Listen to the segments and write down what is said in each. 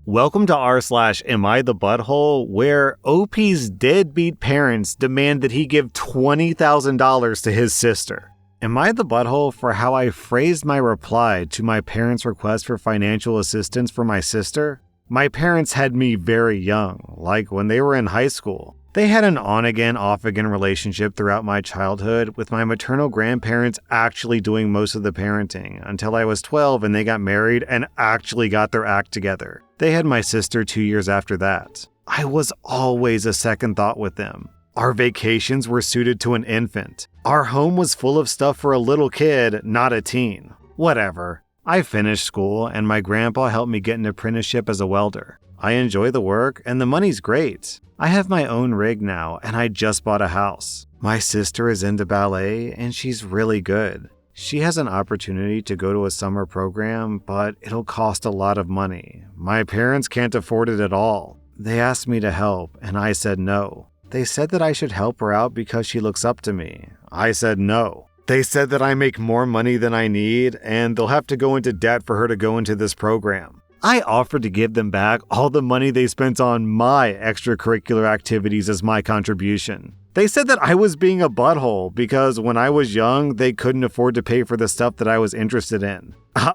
Welcome to rSlash Am I the Butthole, where OP's deadbeat parents demand that he give $20,000 to his sister. Am I the butthole for how I phrased my reply to my parents' request for financial assistance for my sister? My parents had me very young, like when they were in high school. They had an on-again, off-again relationship throughout my childhood, with my maternal grandparents actually doing most of the parenting, until I was 12 and they got married and actually got their act together. They had my sister 2 years after that. I was always a second thought with them. Our vacations were suited to an infant. Our home was full of stuff for a little kid, not a teen. Whatever. I finished school and my grandpa helped me get an apprenticeship as a welder. I enjoy the work and the money's great. I have my own rig now and I just bought a house. My sister is into ballet and she's really good. She has an opportunity to go to a summer program, but it'll cost a lot of money. My parents can't afford it at all. They asked me to help and I said no. They said that I should help her out because she looks up to me. I said no. They said that I make more money than I need and they'll have to go into debt for her to go into this program. I offered to give them back all the money they spent on my extracurricular activities as my contribution. They said that I was being a butthole because when I was young, they couldn't afford to pay for the stuff that I was interested in. I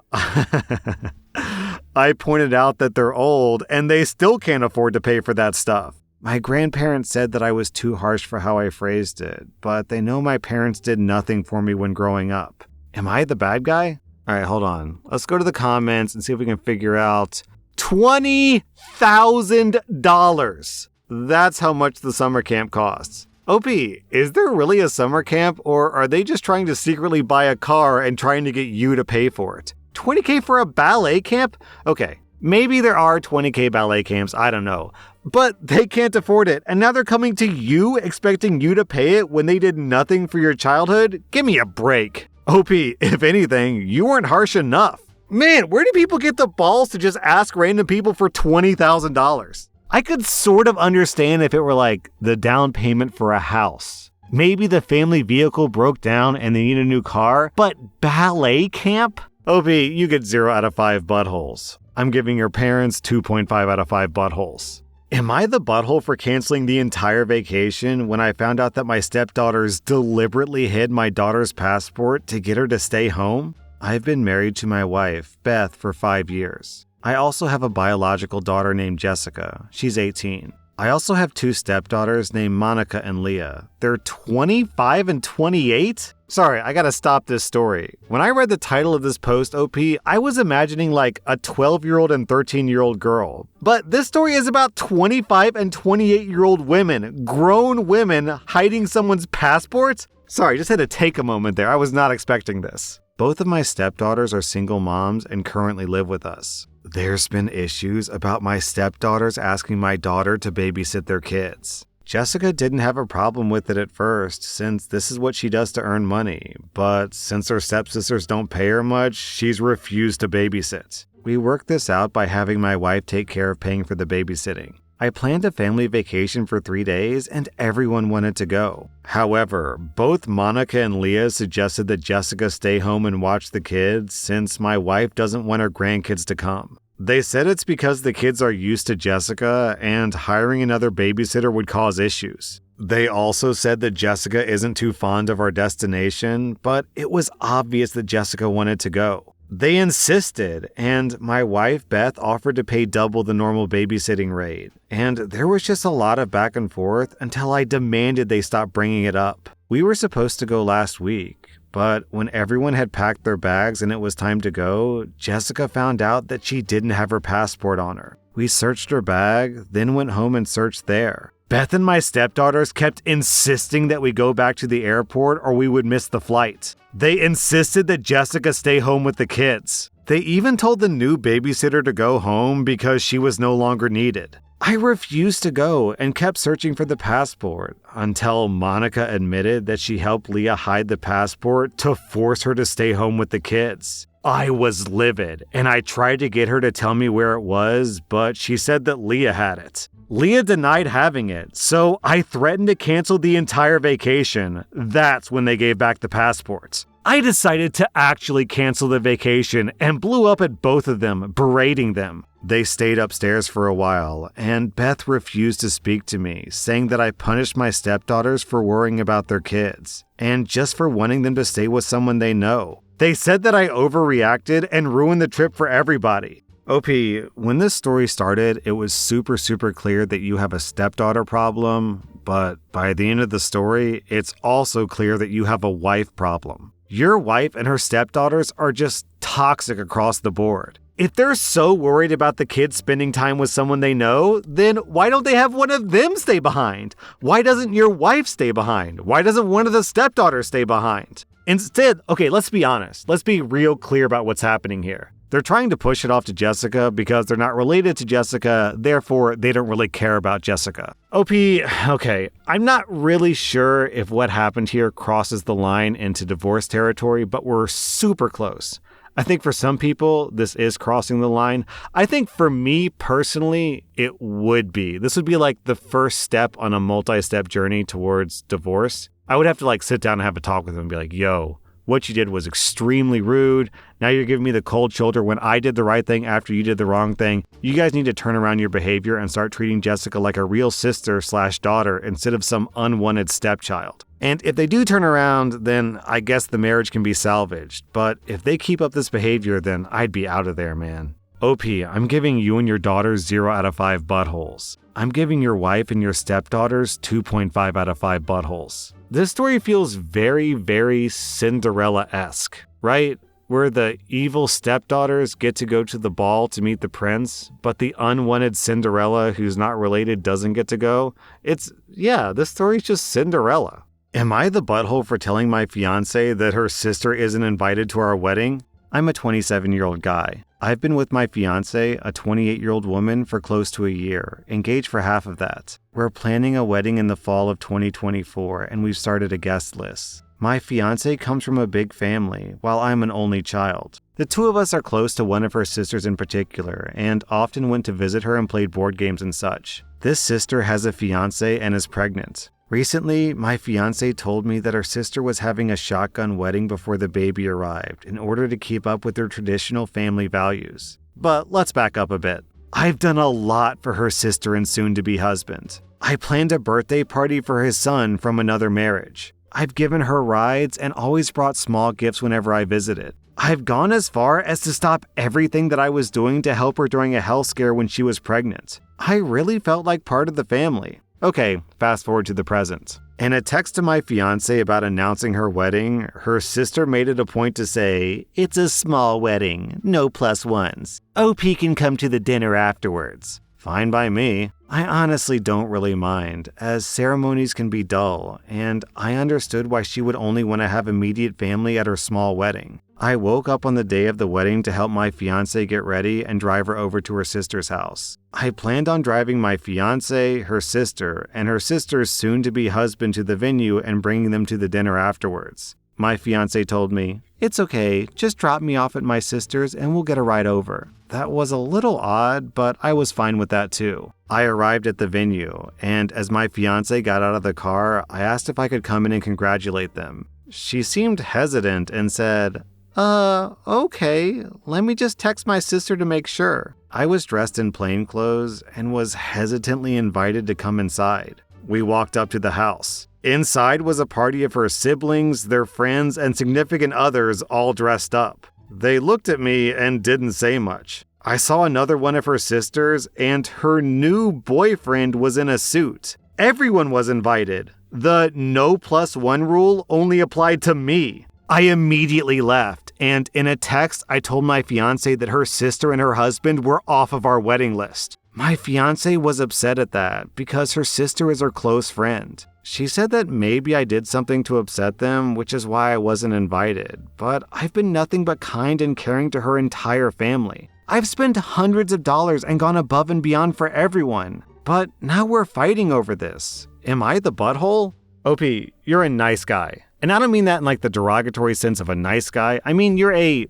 pointed out that they're old and they still can't afford to pay for that stuff. My grandparents said that I was too harsh for how I phrased it, but they know my parents did nothing for me when growing up. Am I the bad guy? All right, hold on. Let's go to the comments and see if we can figure out $20,000. That's how much the summer camp costs. OP, is there really a summer camp, or are they just trying to secretly buy a car and trying to get you to pay for it? $20K for a ballet camp? Okay, maybe there are $20K ballet camps, I don't know. But they can't afford it, and now they're coming to you expecting you to pay it when they did nothing for your childhood? Give me a break. OP, if anything, you weren't harsh enough. Man, where do people get the balls to just ask random people for $20,000? I could sort of understand if it were like the down payment for a house. Maybe the family vehicle broke down and they need a new car, but ballet camp? OP, you get 0 out of 5 buttholes. I'm giving your parents 2.5 out of 5 buttholes. Am I the butthole for canceling the entire vacation when I found out that my stepdaughters deliberately hid my daughter's passport to get her to stay home? I've been married to my wife, Beth, for 5 years. I also have a biological daughter named Jessica. She's 18. I also have 2 stepdaughters named Monica and Leah. They're 25 and 28? Sorry, I gotta stop this story. When I read the title of this post, OP, I was imagining like a 12-year-old and 13-year-old girl. But this story is about 25 and 28-year-old women, grown women, hiding someone's passports? Sorry, just had to take a moment there. I was not expecting this. Both of my stepdaughters are single moms and currently live with us. There's been issues about my stepdaughters asking my daughter to babysit their kids. Jessica didn't have a problem with it at first, since this is what she does to earn money, but since her stepsisters don't pay her much, she's refused to babysit. We worked this out by having my wife take care of paying for the babysitting. I planned a family vacation for 3 days and everyone wanted to go. However, both Monica and Leah suggested that Jessica stay home and watch the kids since my wife doesn't want her grandkids to come. They said it's because the kids are used to Jessica and hiring another babysitter would cause issues. They also said that Jessica isn't too fond of our destination, but it was obvious that Jessica wanted to go. They insisted, and my wife, Beth, offered to pay double the normal babysitting rate. And there was just a lot of back and forth until I demanded they stop bringing it up. We were supposed to go last week, but when everyone had packed their bags and it was time to go, Jessica found out that she didn't have her passport on her. We searched her bag, then went home and searched there. Beth and my stepdaughters kept insisting that we go back to the airport or we would miss the flight. They insisted that Jessica stay home with the kids. They even told the new babysitter to go home because she was no longer needed. I refused to go and kept searching for the passport until Monica admitted that she helped Leah hide the passport to force her to stay home with the kids. I was livid, and I tried to get her to tell me where it was, but she said that Leah had it. Leah denied having it, so I threatened to cancel the entire vacation. That's when they gave back the passports. I decided to actually cancel the vacation and blew up at both of them, berating them. They stayed upstairs for a while, and Beth refused to speak to me, saying that I punished my stepdaughters for worrying about their kids, and just for wanting them to stay with someone they know. They said that I overreacted and ruined the trip for everybody. OP, when this story started, it was super clear that you have a stepdaughter problem, but by the end of the story, it's also clear that you have a wife problem. Your wife and her stepdaughters are just toxic across the board. If they're so worried about the kids spending time with someone they know, then why don't they have one of them stay behind? Why doesn't your wife stay behind? Why doesn't one of the stepdaughters stay behind? Instead, okay, let's be honest. Let's be real clear about what's happening here. They're trying to push it off to Jessica because they're not related to Jessica, therefore they don't really care about Jessica. OP, okay, I'm not really sure if what happened here crosses the line into divorce territory, but we're super close. I think for some people, this is crossing the line. I think for me personally, it would be. This would be like the first step on a multi-step journey towards divorce. I would have to sit down and have a talk with them and be like, yo, what you did was extremely rude. Now you're giving me the cold shoulder when I did the right thing after you did the wrong thing. You guys need to turn around your behavior and start treating Jessica like a real sister/daughter instead of some unwanted stepchild. And if they do turn around, then I guess the marriage can be salvaged. But if they keep up this behavior, then I'd be out of there, man. OP, I'm giving you and your daughters 0 out of 5 buttholes. I'm giving your wife and your stepdaughters 2.5 out of 5 buttholes. This story feels very Cinderella-esque, right? Where the evil stepdaughters get to go to the ball to meet the prince, but the unwanted Cinderella who's not related doesn't get to go. This story's just Cinderella. Am I the butthole for telling my fiance that her sister isn't invited to our wedding? I'm a 27-year-old guy. I've been with my fiance, a 28-year-old woman, for close to a year, engaged for half of that. We're planning a wedding in the fall of 2024, and we've started a guest list. My fiance comes from a big family, while I'm an only child. The two of us are close to one of her sisters in particular, and often went to visit her and played board games and such. This sister has a fiance and is pregnant. Recently, my fiancé told me that her sister was having a shotgun wedding before the baby arrived in order to keep up with their traditional family values. But let's back up a bit. I've done a lot for her sister and soon-to-be husband. I planned a birthday party for his son from another marriage. I've given her rides and always brought small gifts whenever I visited. I've gone as far as to stop everything that I was doing to help her during a health scare when she was pregnant. I really felt like part of the family. Okay, fast forward to the present. In a text to my fiancé about announcing her wedding, her sister made it a point to say, "It's a small wedding, no plus ones. OP can come to the dinner afterwards." Fine by me. I honestly don't really mind, as ceremonies can be dull, and I understood why she would only want to have immediate family at her small wedding. I woke up on the day of the wedding to help my fiancé get ready and drive her over to her sister's house. I planned on driving my fiancé, her sister, and her sister's soon-to-be husband to the venue and bringing them to the dinner afterwards. My fiancé told me, "It's okay, just drop me off at my sister's and we'll get a ride over." That was a little odd, but I was fine with that too. I arrived at the venue, and as my fiancé got out of the car, I asked if I could come in and congratulate them. She seemed hesitant and said, okay, let me just text my sister to make sure." I was dressed in plain clothes and was hesitantly invited to come inside. We walked up to the house. Inside was a party of her siblings, their friends, and significant others all dressed up. They looked at me and didn't say much. I saw another one of her sisters, and her new boyfriend was in a suit. Everyone was invited. The no plus one rule only applied to me. I immediately left, and in a text, I told my fiancé that her sister and her husband were off of our wedding list. My fiancé was upset at that because her sister is her close friend. She said that maybe I did something to upset them, which is why I wasn't invited, but I've been nothing but kind and caring to her entire family. I've spent hundreds of dollars and gone above and beyond for everyone, but now we're fighting over this. Am I the butthole? OP, you're a nice guy. And I don't mean that in the derogatory sense of a nice guy. I mean, you're a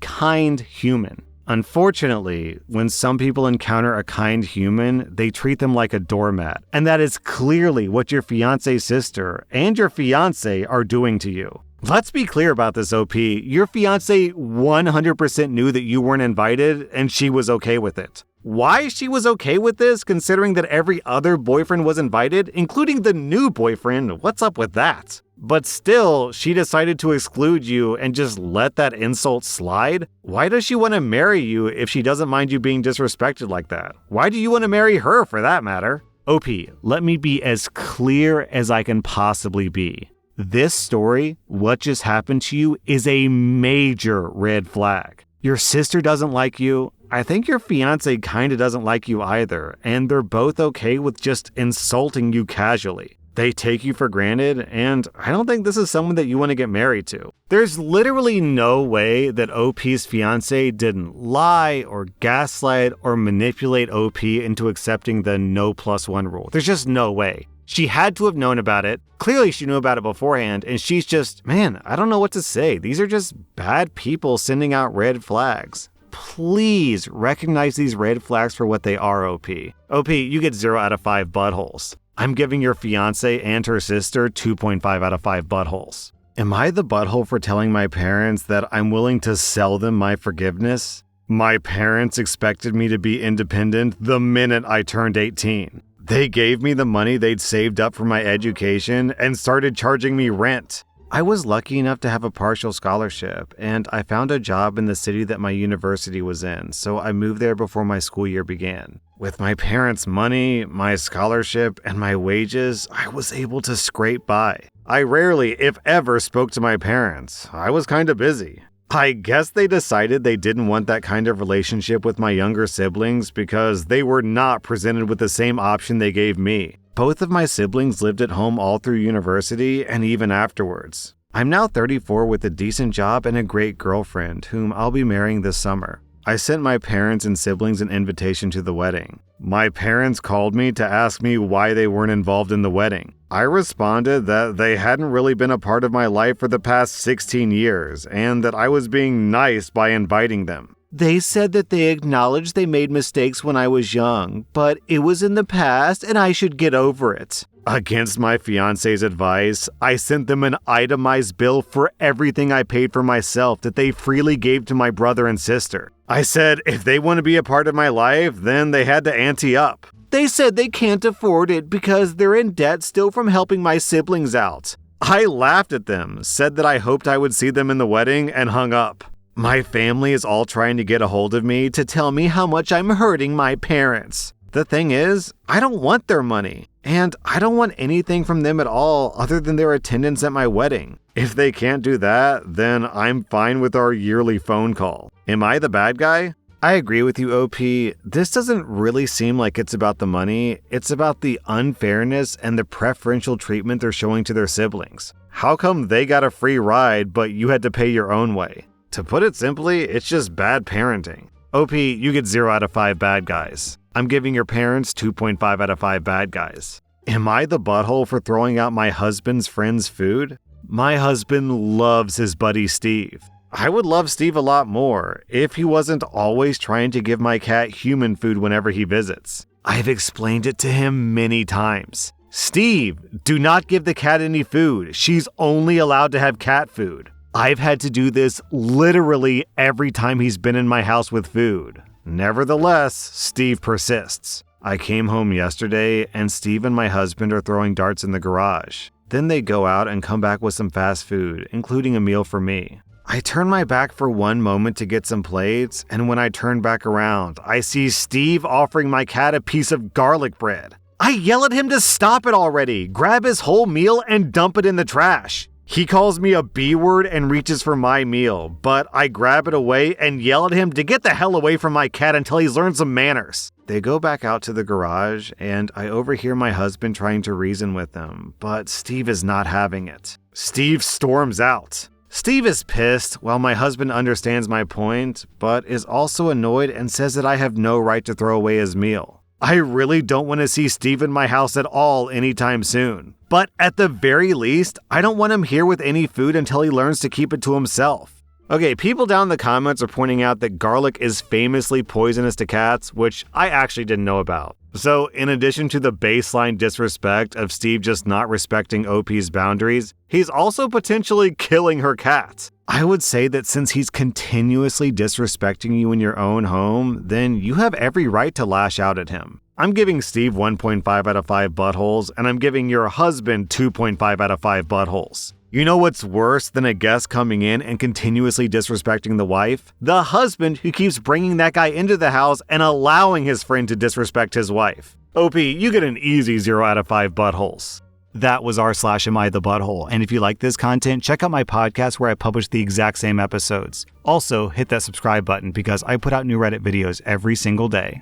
kind human. Unfortunately, when some people encounter a kind human, they treat them like a doormat. And that is clearly what your fiancé's sister and your fiancé are doing to you. Let's be clear about this, OP. Your fiancé 100% knew that you weren't invited, and she was okay with it. Why she was okay with this, considering that every other boyfriend was invited, including the new boyfriend, what's up with that? But still, she decided to exclude you and just let that insult slide? Why does she want to marry you if she doesn't mind you being disrespected like that? Why do you want to marry her for that matter? OP, let me be as clear as I can possibly be. This story, what just happened to you, is a major red flag. Your sister doesn't like you. I think your fiance kinda doesn't like you either, and they're both okay with just insulting you casually. They take you for granted, and I don't think this is someone that you want to get married to. There's literally no way that OP's fiance didn't lie or gaslight or manipulate OP into accepting the no plus one rule. There's just no way. She had to have known about it. Clearly she knew about it beforehand, and she's just, man, I don't know what to say. These are just bad people sending out red flags. Please recognize these red flags for what they are, OP. OP, you get 0 out of 5 buttholes. I'm giving your fiance and her sister 2.5 out of 5 buttholes. Am I the butthole for telling my parents that I'm willing to sell them my forgiveness? My parents expected me to be independent the minute I turned 18. They gave me the money they'd saved up for my education and started charging me rent. I was lucky enough to have a partial scholarship, and I found a job in the city that my university was in, so I moved there before my school year began. With my parents' money, my scholarship, and my wages, I was able to scrape by. I rarely, if ever, spoke to my parents. I was kinda busy. I guess they decided they didn't want that kind of relationship with my younger siblings because they were not presented with the same option they gave me. Both of my siblings lived at home all through university and even afterwards. I'm now 34 with a decent job and a great girlfriend whom I'll be marrying this summer. I sent my parents and siblings an invitation to the wedding. My parents called me to ask me why they weren't involved in the wedding. I responded that they hadn't really been a part of my life for the past 16 years and that I was being nice by inviting them. They said that they acknowledged they made mistakes when I was young, but it was in the past and I should get over it. Against my fiance's advice, I sent them an itemized bill for everything I paid for myself that they freely gave to my brother and sister. I said if they want to be a part of my life, then they had to ante up. They said they can't afford it because they're in debt still from helping my siblings out. I laughed at them, said that I hoped I would see them in the wedding, and hung up. My family is all trying to get a hold of me to tell me how much I'm hurting my parents. The thing is, I don't want their money, and I don't want anything from them at all other than their attendance at my wedding. If they can't do that, then I'm fine with our yearly phone call. Am I the bad guy? I agree with you, OP. This doesn't really seem like it's about the money. It's about the unfairness and the preferential treatment they're showing to their siblings. How come they got a free ride, but you had to pay your own way? To put it simply, it's just bad parenting. OP, you get 0 out of 5 bad guys. I'm giving your parents 2.5 out of 5 bad guys. Am I the butthole for throwing out my husband's friend's food? My husband loves his buddy Steve. I would love Steve a lot more if he wasn't always trying to give my cat human food whenever he visits. I've explained it to him many times. Steve, do not give the cat any food. She's only allowed to have cat food. I've had to do this literally every time he's been in my house with food. Nevertheless, Steve persists. I came home yesterday and Steve and my husband are throwing darts in the garage. Then they go out and come back with some fast food, including a meal for me. I turn my back for one moment to get some plates, and when I turn back around, I see Steve offering my cat a piece of garlic bread. I yell at him to stop it already, grab his whole meal and dump it in the trash. He calls me a B word and reaches for my meal, but I grab it away and yell at him to get the hell away from my cat until he's learned some manners. They go back out to the garage, and I overhear my husband trying to reason with them, but Steve is not having it. Steve storms out. Steve is pissed while my husband understands my point, but is also annoyed and says that I have no right to throw away his meal. I really don't want to see Steve in my house at all anytime soon. But at the very least, I don't want him here with any food until he learns to keep it to himself. Okay, people down in the comments are pointing out that garlic is famously poisonous to cats, which I actually didn't know about. So, in addition to the baseline disrespect of Steve just not respecting OP's boundaries, he's also potentially killing her cat. I would say that since he's continuously disrespecting you in your own home, then you have every right to lash out at him. I'm giving Steve 1.5 out of 5 buttholes, and I'm giving your husband 2.5 out of 5 buttholes. You know what's worse than a guest coming in and continuously disrespecting the wife? The husband who keeps bringing that guy into the house and allowing his friend to disrespect his wife. OP, you get an easy 0 out of 5 buttholes. That was rSlash Am I the Butthole, and if you like this content, check out my podcast where I publish the exact same episodes. Also, hit that subscribe button because I put out new Reddit videos every single day.